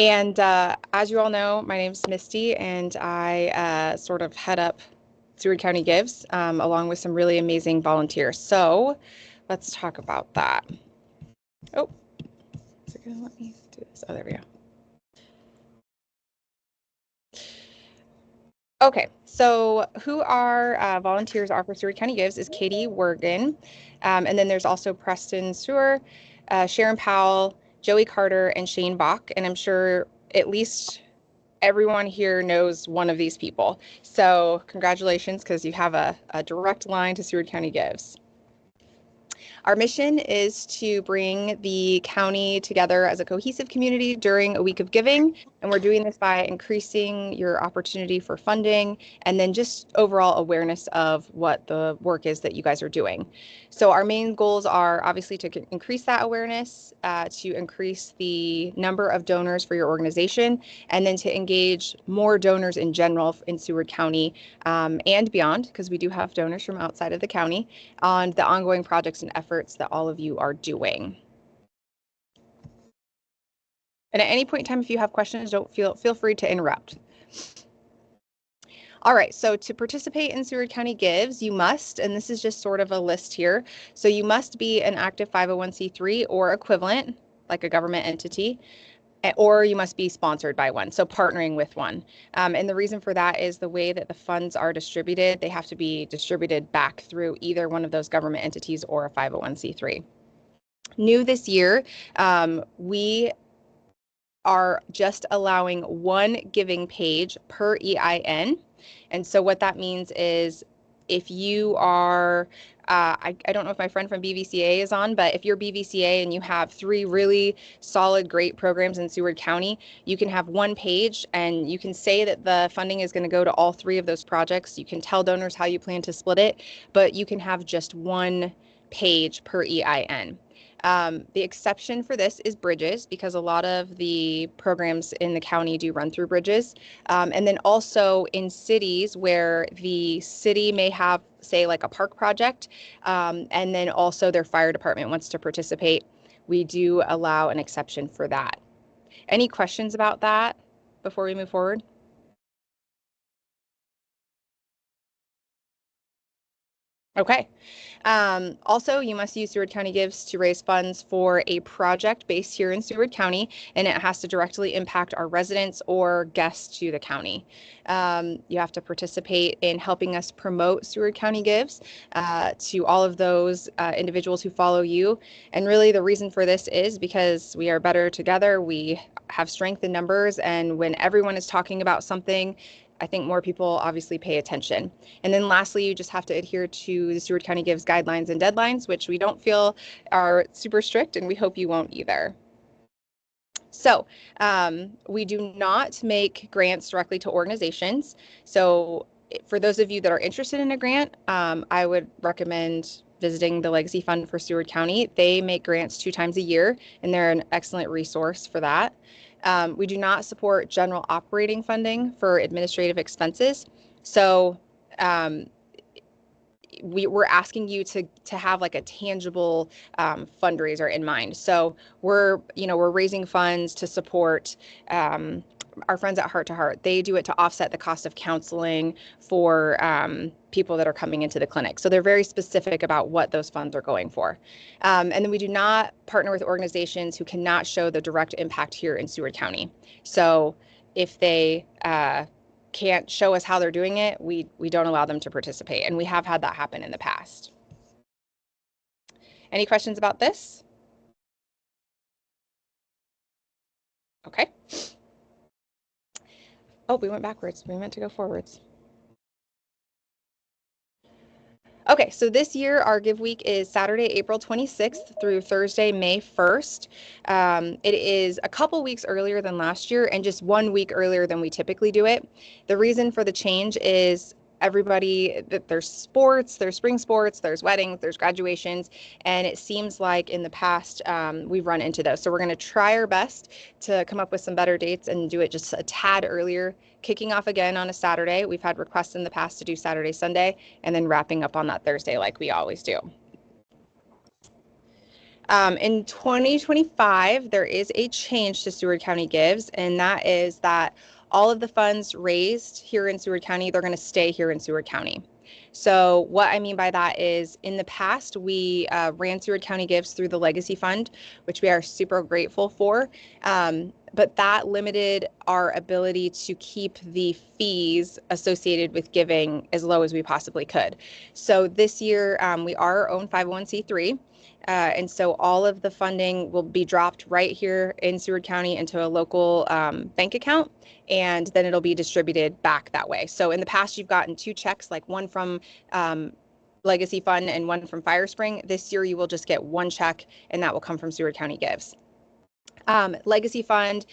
And as you all know, my name's Misty, and I sort of head up Seward County Gives, along with some really amazing volunteers. So let's talk about that. Oh, is it going to let me do this? Oh, there we go. Okay, so who our volunteers are for Seward County Gives is Katie Wergen, and then there's also Preston Sewer, Sharon Powell, Joey Carter, and Shane Bach, and I'm sure at least everyone here knows one of these people. So congratulations, because you have a direct line to Seward County Gives. Our mission is to bring the county together as a cohesive community during a week of giving, and we're doing this by increasing your opportunity for funding and then just overall awareness of what the work is that you guys are doing. So our main goals are obviously to increase that awareness, to increase the number of donors for your organization, and then to engage more donors in general in Seward County and beyond, because we do have donors from outside of the county, on the ongoing projects and efforts that all of you are doing. And at any point in time, if you have questions, don't feel free to interrupt. All right, so to participate in Seward County Gives, you must, and this is just sort of a list here, so you must be an active 501c3 or equivalent, like a government entity, or you must be sponsored by one, so partnering with one. And the reason for that is the way that the funds are distributed, they have to be distributed back through either one of those government entities or a 501c3. New this year, we are just allowing one giving page per EIN. And so what that means is if you are, I don't know if my friend from BVCA is on, but if you're BVCA and you have 3 really solid, great programs in Seward County, you can have one page and you can say that the funding is going to go to all 3 of those projects. You can tell donors how you plan to split it, but you can have just one page per EIN. The exception for this is bridges, because a lot of the programs in the county do run through bridges. And then also in cities where the city may have, say, like a park project, and then also their fire department wants to participate, we do allow an exception for that. Any questions about that before we move forward? Okay. Also, you must use Seward County Gives to raise funds for a project based here in Seward County, and it has to directly impact our residents or guests to the county. You have to participate in helping us promote Seward County Gives to all of those individuals who follow you. And really the reason for this is because we are better together, we have strength in numbers, and when everyone is talking about something, I think more people obviously pay attention. And then lastly, you just have to adhere to the Seward County Gives guidelines and deadlines, which we don't feel are super strict, and we hope you won't either. So we do not make grants directly to organizations. So for those of you that are interested in a grant, I would recommend visiting the Legacy Fund for Seward County. They make grants 2 times a year, and they're an excellent resource for that. We do not support general operating funding for administrative expenses. So we're asking you to have like a tangible fundraiser in mind. So we're raising funds to support our friends at Heart to Heart. They do it to offset the cost of counseling for people that are coming into the clinic. So they're very specific about what those funds are going for. And then we do not partner with organizations who cannot show the direct impact here in Seward County. So if they can't show us how they're doing it, we don't allow them to participate. And we have had that happen in the past. Any questions about this? Okay. Oh, we went backwards. We meant to go forwards. Okay, so this year our Give Week is Saturday, April 26th through Thursday, May 1st. It is a couple weeks earlier than last year and just 1 week earlier than we typically do it. The reason for the change is everybody, there's sports, there's spring sports, there's weddings, there's graduations, and it seems like in the past we've run into those. So we're going to try our best to come up with some better dates and do it just a tad earlier, kicking off again on a Saturday. We've had requests in the past to do Saturday, Sunday, and then wrapping up on that Thursday like we always do. In 2025, there is a change to Seward County Gives, and that is that all of the funds raised here in Seward County, they're going to stay here in Seward County. So what I mean by that is in the past, we ran Seward County Gives through the Legacy Fund, which we are super grateful for. But that limited our ability to keep the fees associated with giving as low as we possibly could. So this year, we are our own 501c3. And so all of the funding will be dropped right here in Seward County into a local bank account, and then it'll be distributed back that way. So in the past, you've gotten two checks, like one from Legacy Fund and one from Firespring. This year, you will just get one check, and that will come from Seward County Gives. Legacy Fund,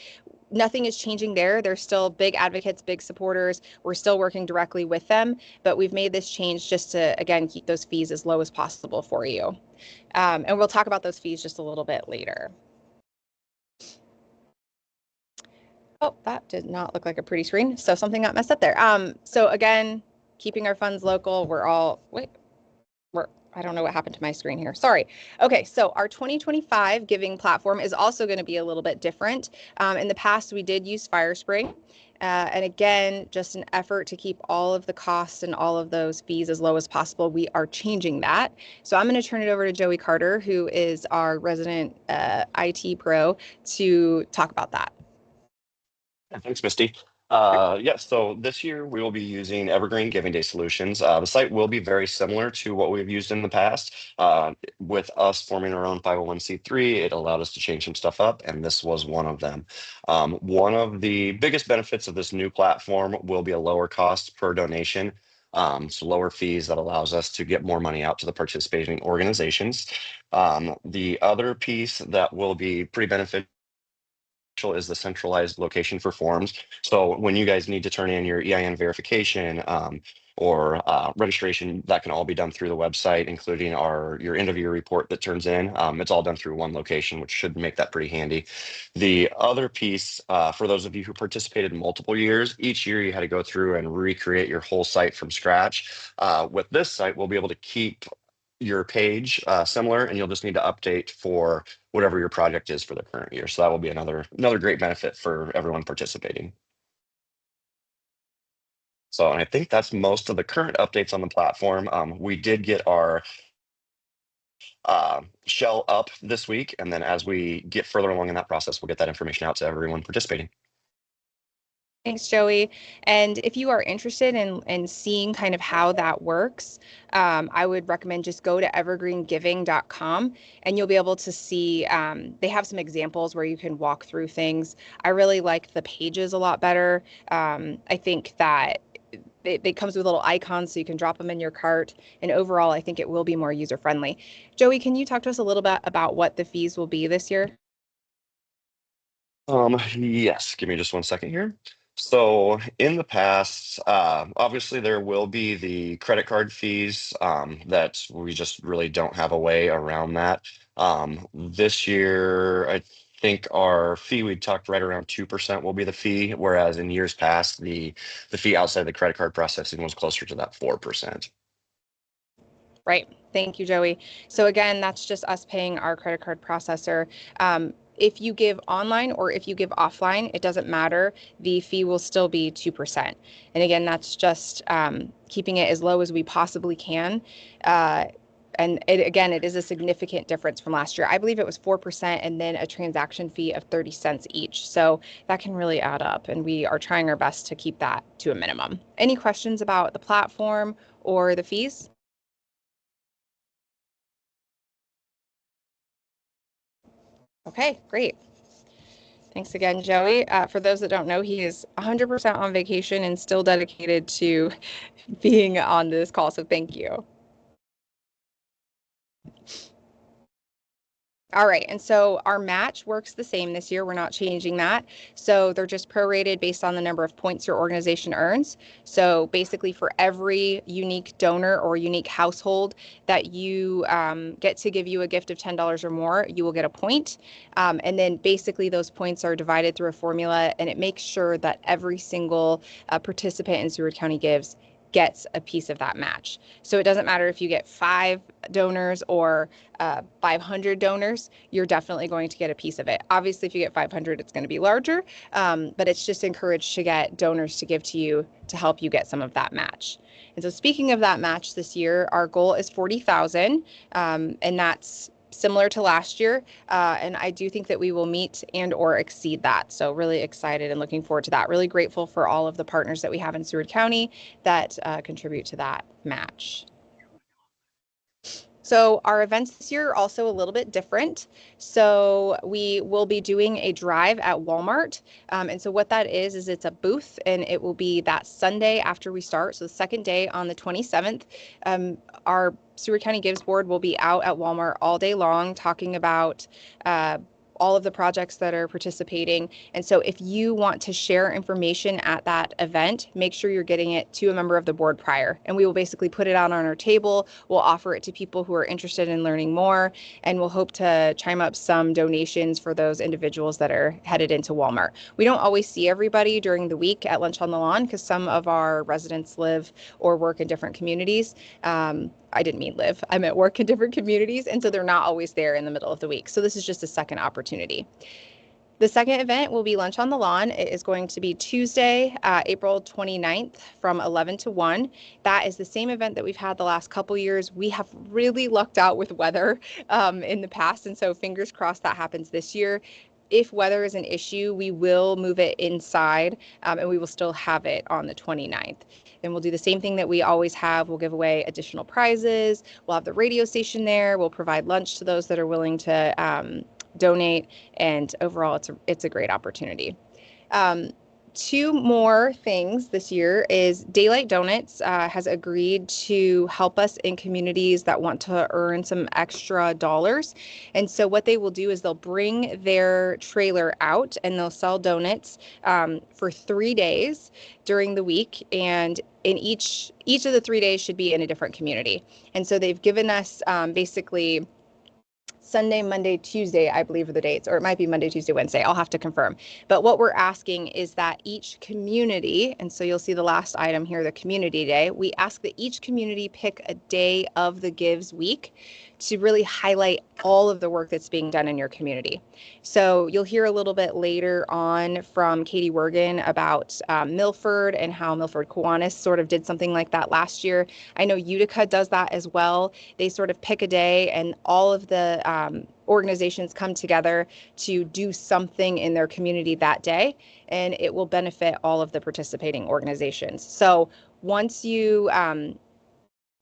nothing is changing there. They're still big advocates, big supporters. We're still working directly with them, but we've made this change just to, again, keep those fees as low as possible for you. And we'll talk about those fees just a little bit later. Oh, that did not look like a pretty screen. So something got messed up there. So again, keeping our funds local, I don't know what happened to my screen here. Sorry. Okay, so our 2025 giving platform is also going to be a little bit different. In the past, we did use Firespring. And again, just an effort to keep all of the costs and all of those fees as low as possible. We are changing that. So I'm going to turn it over to Joey Carter, who is our resident IT pro, to talk about that. Thanks, Misty. So this year we will be using Evergreen Giving Day Solutions. The site will be very similar to what we've used in the past. With us forming our own 501c3, it allowed us to change some stuff up, and this was one of them. One of the biggest benefits of this new platform will be a lower cost per donation. So lower fees that allows us to get more money out to the participating organizations. The other piece that will be pretty beneficial is the centralized location for forms. So when you guys need to turn in your EIN verification or registration, that can all be done through the website, including your end of year report that turns in. It's all done through one location, which should make that pretty handy. The other piece, for those of you who participated in multiple years, each year you had to go through and recreate your whole site from scratch. With this site, we'll be able to keep your page similar, and you'll just need to update for whatever your project is for the current year. So that will be another great benefit for everyone participating. So, and I think that's most of the current updates on the platform. We did get our shell up this week, and then as we get further along in that process, we'll get that information out to everyone participating. Thanks, Joey. And if you are interested in seeing kind of how that works, I would recommend just go to evergreengiving.com, and you'll be able to see, they have some examples where you can walk through things. I really like the pages a lot better. I think that it comes with little icons so you can drop them in your cart. And overall, I think it will be more user-friendly. Joey, can you talk to us a little bit about what the fees will be this year? Yes, give me just one second here. So in the past, obviously there will be the credit card fees that we just really don't have a way around that. This year, I think our fee, we talked right around 2% will be the fee, whereas in years past, the fee outside the credit card processing was closer to that 4%. Right. Thank you, Joey. So again, that's just us paying our credit card processor. If you give online or if you give offline, it doesn't matter. The fee will still be 2%. And again, that's just keeping it as low as we possibly can. And it is a significant difference from last year. I believe it was 4% and then a transaction fee of 30 cents each. So that can really add up, and we are trying our best to keep that to a minimum. Any questions about the platform or the fees? Okay, great. Thanks again, Joey. For those that don't know, he is 100% on vacation and still dedicated to being on this call, so thank you. All right, and so our match works the same this year. We're not changing that. So they're just prorated based on the number of points your organization earns. So basically for every unique donor or unique household that you get to give you a gift of $10 or more, you will get a point. And then basically those points are divided through a formula, and it makes sure that every single participant in Seward County Gives gets a piece of that match. So it doesn't matter if you get 5 donors or 500 donors, you're definitely going to get a piece of it. Obviously, if you get 500, it's going to be larger, but it's just encouraged to get donors to give to you to help you get some of that match. And so speaking of that match this year, our goal is 40,000, and that's similar to last year. And I do think that we will meet and or exceed that. So really excited and looking forward to that. Really grateful for all of the partners that we have in Seward County that contribute to that match. So our events this year are also a little bit different. So we will be doing a drive at Walmart. And so what that is it's a booth, and it will be that Sunday after we start. So the second day on the 27th, our Seward County Gives Board will be out at Walmart all day long talking about all of the projects that are participating. And so if you want to share information at that event, make sure you're getting it to a member of the board prior. And we will basically put it out on our table. We'll offer it to people who are interested in learning more, and we'll hope to chime up some donations for those individuals that are headed into Walmart. We don't always see everybody during the week at Lunch on the Lawn because some of our residents live or work in different communities. I didn't mean live, I meant work in different communities. And so they're not always there in the middle of the week. So this is just a second opportunity. The second event will be Lunch on the Lawn. It is going to be Tuesday, April 29th from 11 to 1. That is the same event that we've had the last couple years. We have really lucked out with weather in the past. And so fingers crossed that happens this year. If weather is an issue, we will move it inside, and we will still have it on the 29th. And we'll do the same thing that we always have. We'll give away additional prizes. We'll have the radio station there. We'll provide lunch to those that are willing to donate. And overall, it's a great opportunity. 2 more things this year is Daylight Donuts has agreed to help us in communities that want to earn some extra dollars. And so what they will do is they'll bring their trailer out and they'll sell donuts for 3 days during the week. And in each of the 3 days should be in a different community. And so they've given us basically Sunday, Monday, Tuesday, I believe are the dates, or it might be Monday, Tuesday, Wednesday. I'll have to confirm. But what we're asking is that each community, and so you'll see the last item here, the community day, we ask that each community pick a day of the Gives week to really highlight all of the work that's being done in your community. So you'll hear a little bit later on from Katie Wergen about Milford and how Milford Kiwanis sort of did something like that last year. I know Utica does that as well. They sort of pick a day and all of the organizations come together to do something in their community that day, and it will benefit all of the participating organizations. So once you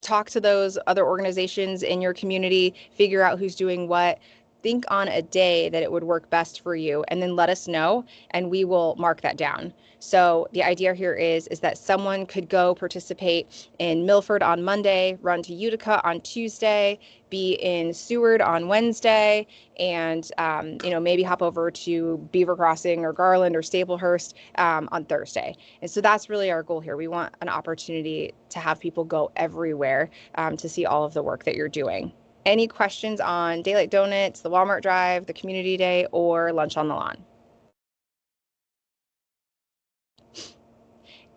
talk to those other organizations in your community, figure out who's doing what, think on a day that it would work best for you, and then let us know, and we will mark that down. So the idea here is that someone could go participate in Milford on Monday, run to Utica on Tuesday, be in Seward on Wednesday, and maybe hop over to Beaver Crossing or Garland or Staplehurst on Thursday. And so that's really our goal here. We want an opportunity to have people go everywhere to see all of the work that you're doing. Any questions on Daylight Donuts, the Walmart Drive, the Community Day, or Lunch on the Lawn?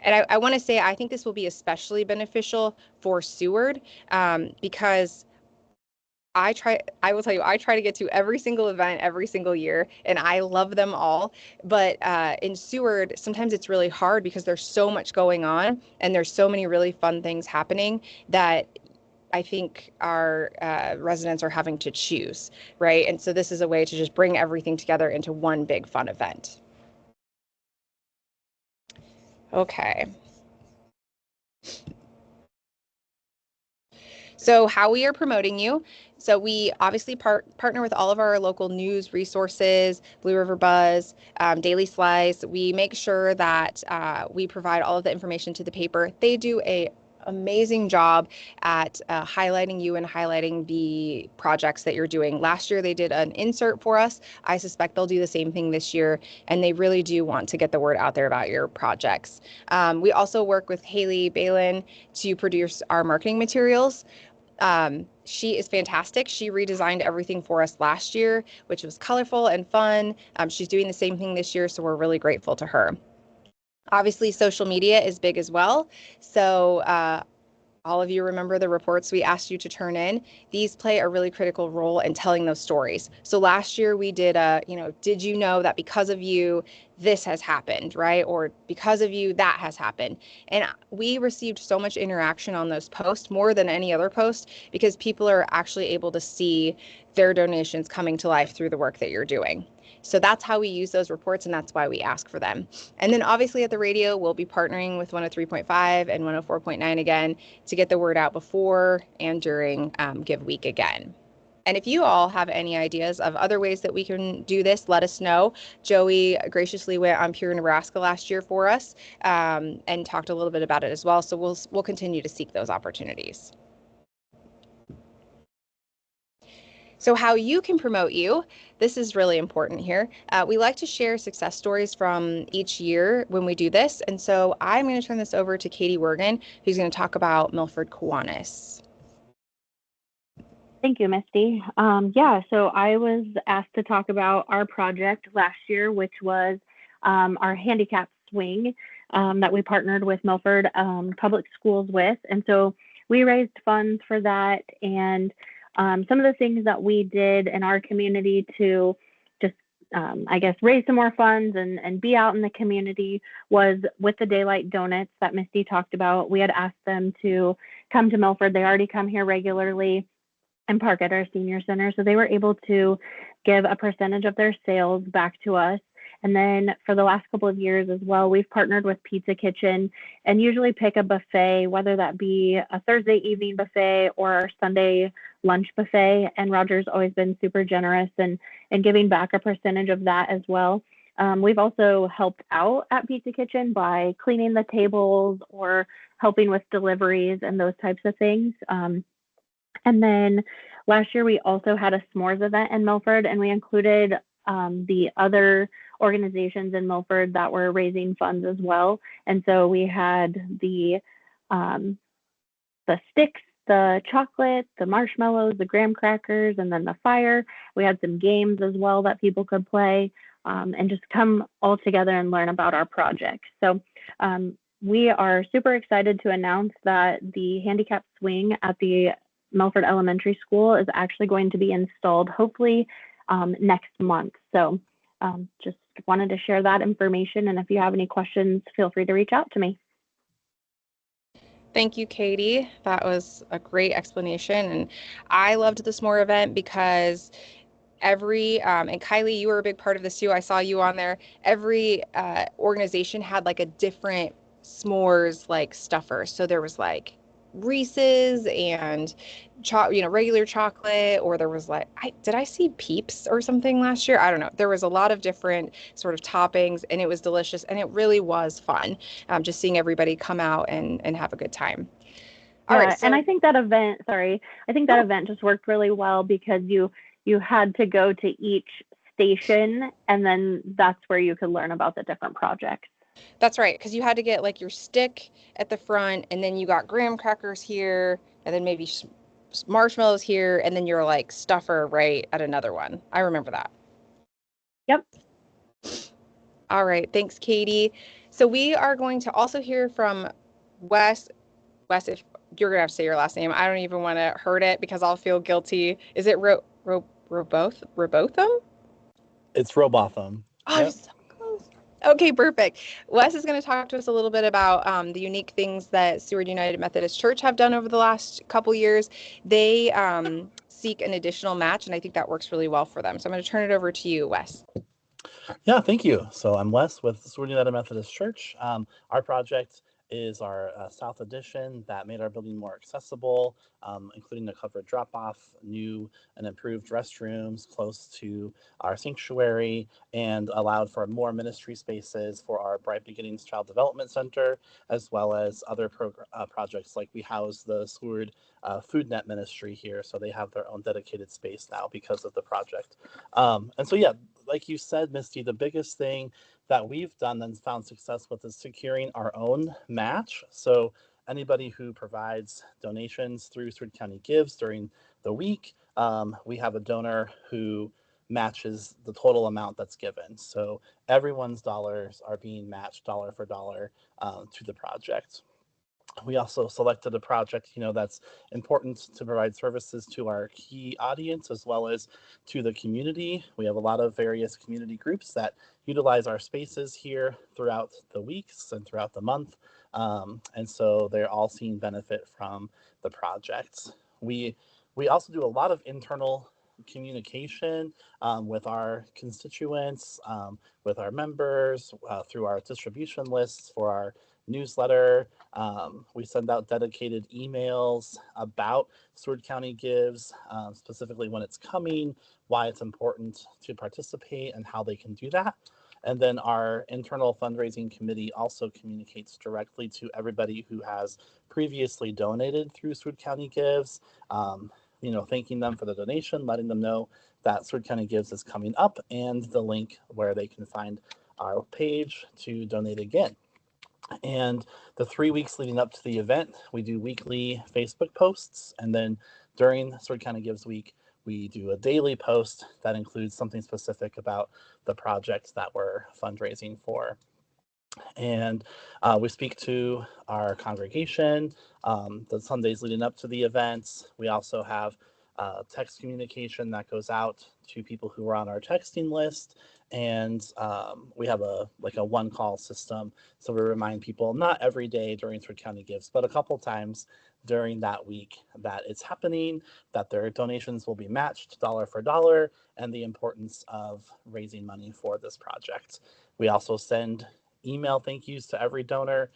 And I want to say, I think this will be especially beneficial for Seward because I will tell you, I try to get to every single event every single year, and I love them all. But in Seward, sometimes it's really hard because there's so much going on and there's so many really fun things happening that I think our residents are having to choose, right? And so this is a way to just bring everything together into one big fun event. Okay. So how we are promoting you. So we obviously partner with all of our local news resources, Blue River Buzz, Daily Slice. We make sure that we provide all of the information to the paper. They do a amazing job at highlighting you and highlighting the projects that you're doing. Last year, they did an insert for us. I suspect they'll do the same thing this year, and they really do want to get the word out there about your projects. We also work with Haley Balin to produce our marketing materials. She is fantastic. She redesigned everything for us last year, which was colorful and fun. She's doing the same thing this year, so we're really grateful to her. Obviously, social media is big as well. So, all of you remember the reports we asked you to turn in. These play a really critical role in telling those stories. So last year we did did you know that because of you, this has happened, right? Or because of you, that has happened. And we received so much interaction on those posts, more than any other post, because people are actually able to see their donations coming to life through the work that you're doing. So that's how we use those reports, and that's why we ask for them. And then obviously at the radio, we'll be partnering with 103.5 and 104.9 again to get the word out before and during Give Week again. And if you all have any ideas of other ways that we can do this, let us know. Joey graciously went on Pure Nebraska last year for us and talked a little bit about it as well. So we'll continue to seek those opportunities. So how you can promote you, this is really important here. We like to share success stories from each year when we do this. And so I'm going to turn this over to Katie Wergen, who's going to talk about Milford Kiwanis. Thank you, Misty. So I was asked to talk about our project last year, which was our handicap swing that we partnered with Milford Public Schools with. And so we raised funds for that. And some of the things that we did in our community to just, raise some more funds and be out in the community was with the Daylight Donuts that Misty talked about. We had asked them to come to Milford. They already come here regularly and park at our senior center. So they were able to give a percentage of their sales back to us. And then for the last couple of years as well, we've partnered with Pizza Kitchen and usually pick a buffet, whether that be a Thursday evening buffet or our Sunday lunch buffet. And Roger's always been super generous and giving back a percentage of that as well. We've also helped out at Pizza Kitchen by cleaning the tables or helping with deliveries and those types of things. And then last year, we also had a s'mores event in Milford, and we included the other organizations in Milford that were raising funds as well. And so we had the sticks, the chocolate, the marshmallows, the graham crackers, and then the fire. We had some games as well that people could play and just come all together and learn about our project. So we are super excited to announce that the handicap swing at the Milford Elementary School is actually going to be installed hopefully next month. So just wanted to share that information. And if you have any questions, feel free to reach out to me. Thank you, Katie. That was a great explanation. And I loved the s'more event because and Kylie, you were a big part of this too. I saw you on there. Every organization had like a different s'mores like stuffer. So there was like Reese's and regular chocolate, or there was like did I see Peeps or something last year? I don't know. There was a lot of different sort of toppings, and it was delicious, and it really was fun. Just seeing everybody come out and have a good time. All right. And I think that event, that event just worked really well because you had to go to each station, and then that's where you could learn about the different projects. That's right, because you had to get like your stick at the front, and then you got graham crackers here, and then maybe marshmallows here, and then your like stuffer right at another one. I remember that. Yep. All right, thanks, Katie. So we are going to also hear from Wes. Wes, if you're gonna have to say your last name, I don't even want to hurt it because I'll feel guilty. Is it Robotham? It's Robotham. Oh, yep. So close. Okay, perfect. Wes is going to talk to us a little bit about the unique things that Seward United Methodist Church have done over the last couple years. They seek an additional match, and I think that works really well for them. So I'm going to turn it over to you, Wes. Yeah, thank you. So I'm Wes with Seward United Methodist Church. Our project is our South Addition that made our building more accessible, including a covered drop-off, new and improved restrooms close to our sanctuary, and allowed for more ministry spaces for our Bright Beginnings Child Development Center, as well as other projects like we house the Seward Food Net Ministry here, so they have their own dedicated space now because of the project. And so, yeah, like you said, Misty, the biggest thing that we've done and found success with is securing our own match. So anybody who provides donations through Seward County Gives during the week, we have a donor who matches the total amount that's given. So everyone's dollars are being matched dollar for dollar to the project. We also selected a project, that's important to provide services to our key audience as well as to the community. We have a lot of various community groups that utilize our spaces here throughout the weeks and throughout the month. And so they're all seeing benefit from the project. We also do a lot of internal communication with our constituents, with our members, through our distribution lists for our newsletter. We send out dedicated emails about Seward County Gives, specifically when it's coming, why it's important to participate, and how they can do that. And then our internal fundraising committee also communicates directly to everybody who has previously donated through Seward County Gives, thanking them for the donation, letting them know that Seward County Gives is coming up, and the link where they can find our page to donate again. And the 3 weeks leading up to the event, we do weekly Facebook posts. And then during Seward County Gives Week, we do a daily post that includes something specific about the project that we're fundraising for. And we speak to our congregation the Sundays leading up to the events. We also have text communication that goes out to people who are on our texting list. And we have a one call system. So we remind people not every day during Seward County Gives, but a couple times during that week that it's happening, that their donations will be matched dollar for dollar, and the importance of raising money for this project. We also send email thank yous to every donor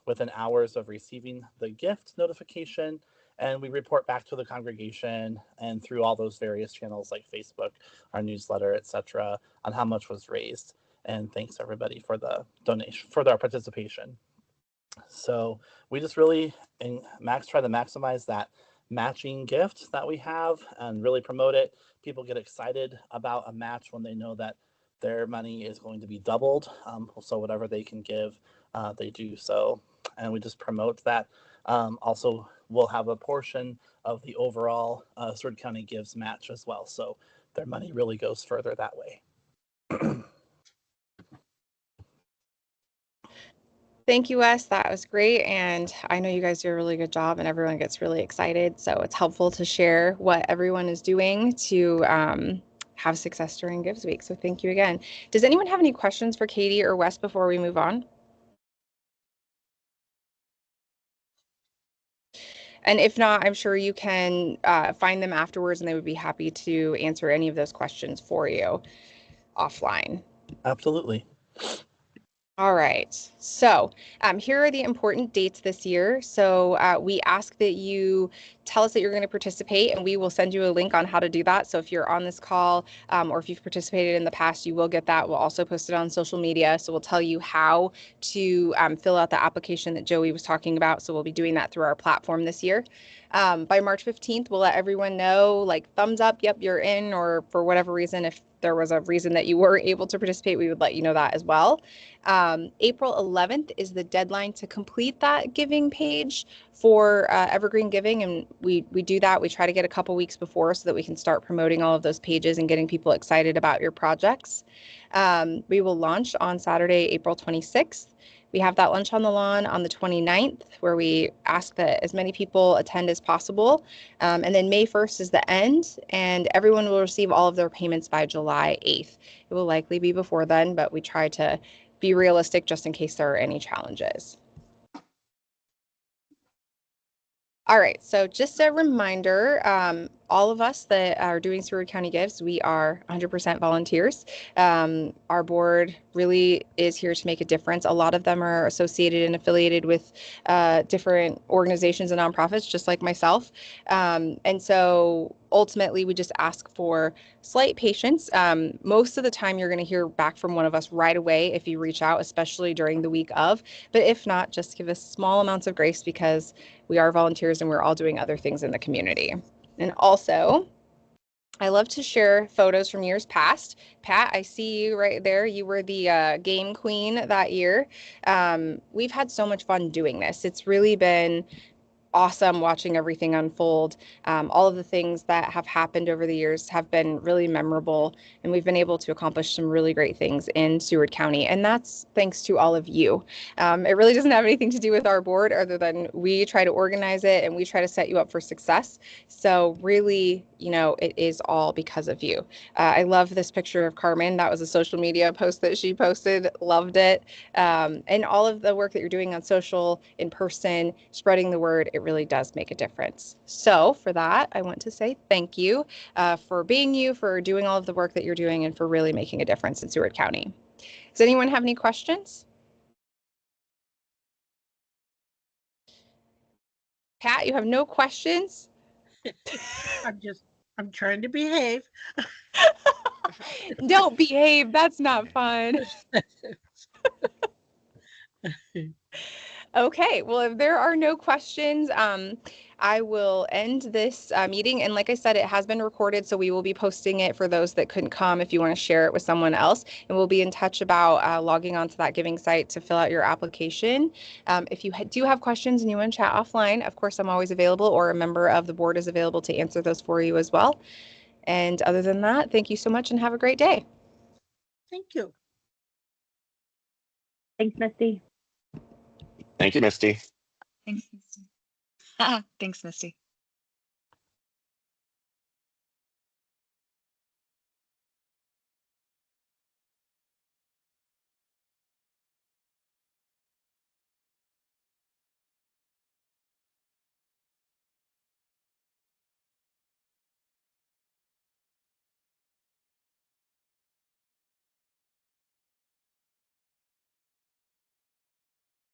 within hours of receiving the gift notification. And we report back to the congregation and through all those various channels like Facebook, our newsletter, etc., on how much was raised. And thanks everybody for the donation, for their participation. So we just really try to maximize that matching gift that we have and really promote it. People get excited about a match when they know that their money is going to be doubled. So whatever they can give, they do so. And we just promote that. Also, we'll have a portion of the overall Seward County Gives match as well. So their money really goes further that way. Thank you, Wes. That was great. And I know you guys do a really good job and everyone gets really excited. So it's helpful to share what everyone is doing to have success during Gives Week. So thank you again. Does anyone have any questions for Katie or Wes before we move on? And if not, I'm sure you can find them afterwards and they would be happy to answer any of those questions for you offline. Absolutely. All right, so here are the important dates this year. So we ask that you tell us that you're going to participate and we will send you a link on how to do that. So if you're on this call or if you've participated in the past, you will get that. We'll also post it on social media. So we'll tell you how to fill out the application that Joey was talking about. So we'll be doing that through our platform this year. By March 15th, we'll let everyone know, like thumbs up, yep, you're in, or for whatever reason, if there was a reason that you weren't able to participate, we would let you know that as well. April 11th is the deadline to complete that giving page for Evergreen Giving, and we do that. We try to get a couple weeks before so that we can start promoting all of those pages and getting people excited about your projects. We will launch on Saturday, April 26th. We have that lunch on the lawn on the 29th, where we ask that as many people attend as possible. And then May 1st is the end, and everyone will receive all of their payments by July 8th. It will likely be before then, but we try to be realistic just in case there are any challenges. All right, so just a reminder, all of us that are doing Seward County Gives, we are 100% volunteers. Our board really is here to make a difference. A lot of them are associated and affiliated with different organizations and nonprofits, just like myself. And so ultimately, we just ask for slight patience. Most of the time, you're going to hear back from one of us right away if you reach out, especially during the week of. But if not, just give us small amounts of grace because we are volunteers and we're all doing other things in the community. And also, I love to share photos from years past. Pat, I see you right there. You were the game queen that year. We've had so much fun doing this. It's really been awesome watching everything unfold. All of the things that have happened over the years have been really memorable, and we've been able to accomplish some really great things in Seward County, and that's thanks to all of you. It really doesn't have anything to do with our board other than we try to organize it and we try to set you up for success. So really, it is all because of you. I love this picture of Carmen. That was a social media post that she posted. Loved it. And all of the work that you're doing on social, in person, spreading the word, it really does make a difference. So for that, I want to say thank you for being you, for doing all of the work that you're doing, and for really making a difference in Seward County. Does anyone have any questions? Pat, you have no questions? I'm trying to behave. Don't behave. That's not fun. Okay, well, if there are no questions, I will end this meeting. And like I said, it has been recorded, so we will be posting it for those that couldn't come if you want to share it with someone else. And we'll be in touch about logging onto that giving site to fill out your application. If you do have questions and you want to chat offline, of course, I'm always available, or a member of the board is available to answer those for you as well. And other than that, thank you so much and have a great day. Thank you. Thanks, Misty. Thank you, Misty. Thanks, Misty. Thanks, Misty.